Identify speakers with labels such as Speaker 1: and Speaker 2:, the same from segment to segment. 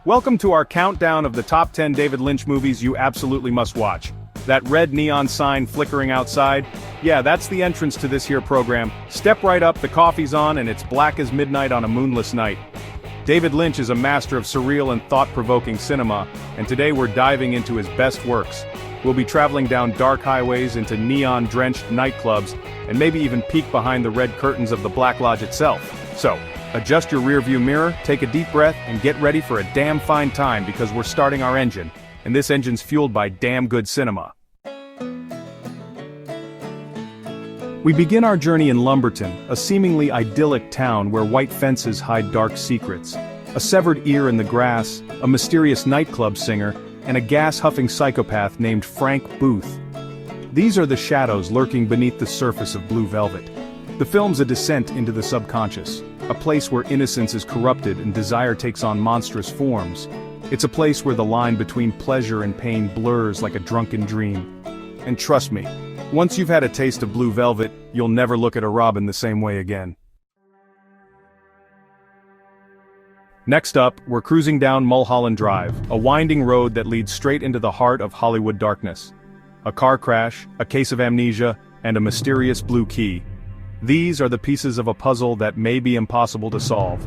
Speaker 1: Welcome to our countdown of the top 10 David Lynch movies you absolutely must watch. That red neon sign flickering outside? Yeah, that's the entrance to this here program. Step right up, the coffee's on, and it's black as midnight on a moonless night. David Lynch is a master of surreal and thought-provoking cinema, and today we're diving into his best works. We'll be traveling down dark highways into neon-drenched nightclubs, and maybe even peek behind the red curtains of the Black Lodge itself. So, adjust your rearview mirror, take a deep breath, and get ready for a damn fine time because we're starting our engine. And this engine's fueled by damn good cinema. We begin our journey in Lumberton, a seemingly idyllic town where white fences hide dark secrets. A severed ear in the grass, a mysterious nightclub singer, and a gas-huffing psychopath named Frank Booth. These are the shadows lurking beneath the surface of Blue Velvet. The film's a descent into the subconscious, a place where innocence is corrupted and desire takes on monstrous forms. It's a place where the line between pleasure and pain blurs like a drunken dream. And trust me, once you've had a taste of Blue Velvet, you'll never look at a robin the same way again. Next up, we're cruising down Mulholland Drive, a winding road that leads straight into the heart of Hollywood darkness. A car crash, a case of amnesia, and a mysterious blue key. These are the pieces of a puzzle that may be impossible to solve.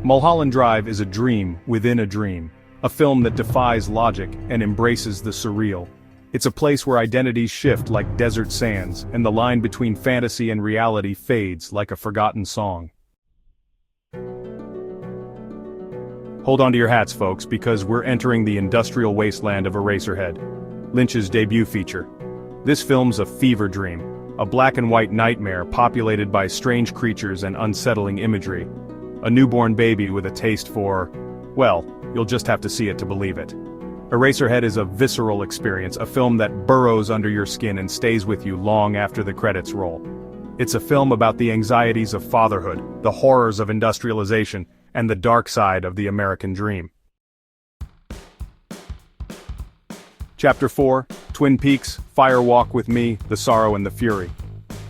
Speaker 1: Mulholland Drive is a dream within a dream. A film that defies logic and embraces the surreal. It's a place where identities shift like desert sands, and the line between fantasy and reality fades like a forgotten song. Hold on to your hats, folks, because we're entering the industrial wasteland of Eraserhead, Lynch's debut feature. This film's a fever dream, a black and white nightmare populated by strange creatures and unsettling imagery. A newborn baby with a taste for, well, you'll just have to see it to believe it. Eraserhead is a visceral experience, a film that burrows under your skin and stays with you long after the credits roll. It's a film about the anxieties of fatherhood, the horrors of industrialization, and the dark side of the American dream. Chapter 4, Twin Peaks, Fire Walk with Me, The Sorrow and the Fury.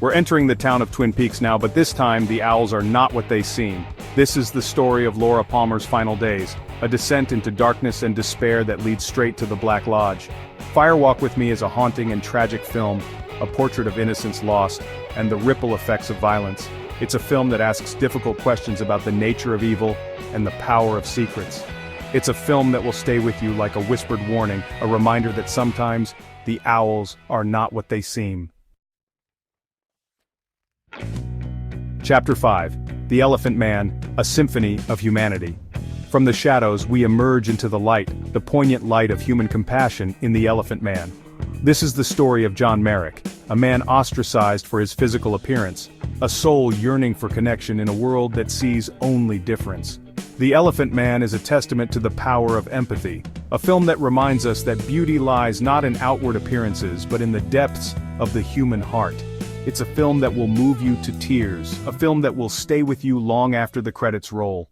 Speaker 1: We're entering the town of Twin Peaks now, but this time the owls are not what they seem. This is the story of Laura Palmer's final days, a descent into darkness and despair that leads straight to the Black Lodge. Fire Walk with Me is a haunting and tragic film, a portrait of innocence lost, and the ripple effects of violence. It's a film that asks difficult questions about the nature of evil and the power of secrets. It's a film that will stay with you like a whispered warning, a reminder that sometimes the owls are not what they seem. Chapter 5, The Elephant Man, A Symphony of Humanity. From the shadows we emerge into the light, the poignant light of human compassion in The Elephant Man. This is the story of John Merrick, a man ostracized for his physical appearance, a soul yearning for connection in a world that sees only difference. The Elephant Man is a testament to the power of empathy, a film that reminds us that beauty lies not in outward appearances but in the depths of the human heart. It's a film that will move you to tears, a film that will stay with you long after the credits roll.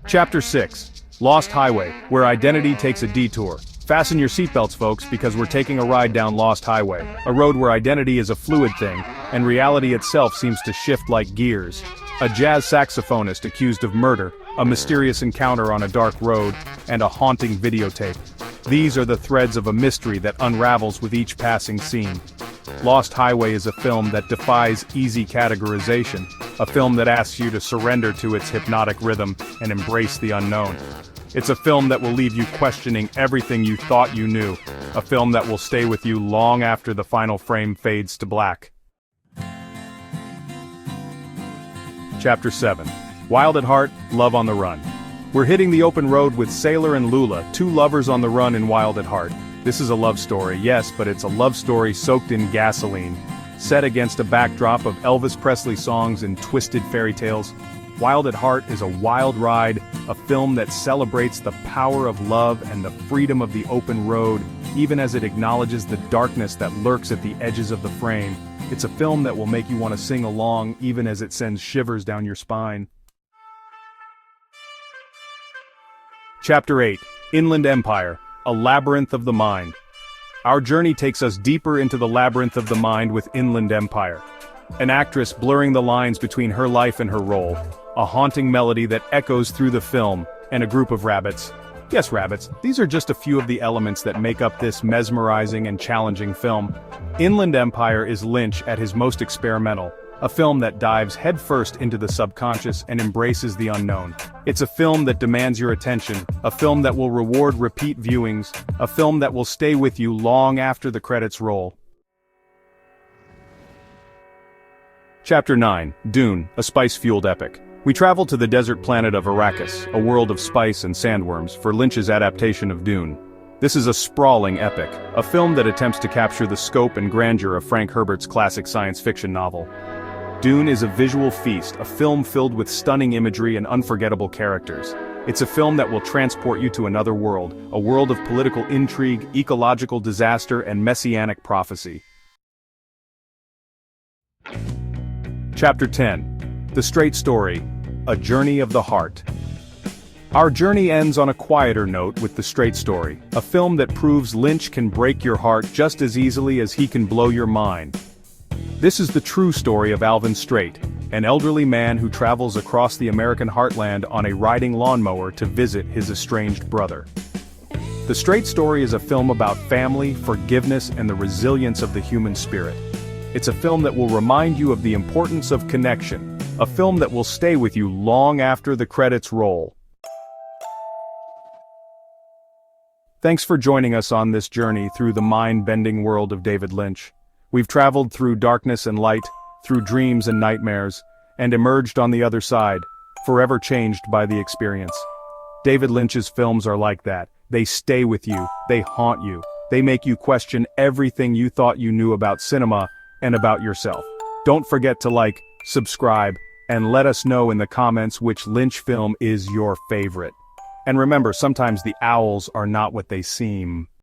Speaker 1: Chapter 6, Lost Highway, where identity takes a detour. Fasten your seatbelts, folks, because we're taking a ride down Lost Highway, a road where identity is a fluid thing, and reality itself seems to shift like gears. A jazz saxophonist accused of murder, a mysterious encounter on a dark road, and a haunting videotape. These are the threads of a mystery that unravels with each passing scene. Lost Highway is a film that defies easy categorization, a film that asks you to surrender to its hypnotic rhythm and embrace the unknown. It's a film that will leave you questioning everything you thought you knew, a film that will stay with you long after the final frame fades to black. Chapter 7, Wild at Heart, Love on the Run. We're hitting the open road with Sailor and Lula, two lovers on the run in Wild at Heart. This is a love story, yes, but it's a love story soaked in gasoline. Set against a backdrop of Elvis Presley songs and twisted fairy tales, Wild at Heart is a wild ride, a film that celebrates the power of love and the freedom of the open road, even as it acknowledges the darkness that lurks at the edges of the frame. It's a film that will make you want to sing along even as it sends shivers down your spine. Chapter 8, Inland Empire, A Labyrinth of the Mind. Our journey takes us deeper into the labyrinth of the mind with Inland Empire. An actress blurring the lines between her life and her role. a haunting melody that echoes through the film, and a group of rabbits. Yes, rabbits, these are just a few of the elements that make up this mesmerizing and challenging film. Inland Empire is Lynch at his most experimental, a film that dives headfirst into the subconscious and embraces the unknown. It's a film that demands your attention, a film that will reward repeat viewings, a film that will stay with you long after the credits roll. Chapter 9, Dune, a spice-fueled epic. We travel to the desert planet of Arrakis, a world of spice and sandworms, for Lynch's adaptation of Dune. This is a sprawling epic, a film that attempts to capture the scope and grandeur of Frank Herbert's classic science fiction novel. Dune is a visual feast, a film filled with stunning imagery and unforgettable characters. It's a film that will transport you to another world, a world of political intrigue, ecological disaster, and messianic prophecy. Chapter 10. The Straight Story, a Journey of the Heart. Our journey ends on a quieter note with The Straight Story, a film that proves Lynch can break your heart just as easily as he can blow your mind. This is the true story of Alvin Straight, an elderly man who travels across the American heartland on a riding lawnmower to visit his estranged brother. The Straight Story is a film about family, forgiveness, and the resilience of the human spirit. It's a film that will remind you of the importance of connection, a film that will stay with you long after the credits roll. Thanks for joining us on this journey through the mind-bending world of David Lynch. We've traveled through darkness and light, through dreams and nightmares, and emerged on the other side, forever changed by the experience. David Lynch's films are like that. They stay with you, they haunt you, they make you question everything you thought you knew about cinema and about yourself. Don't forget to like, subscribe, and let us know in the comments which Lynch film is your favorite. And remember, sometimes the owls are not what they seem.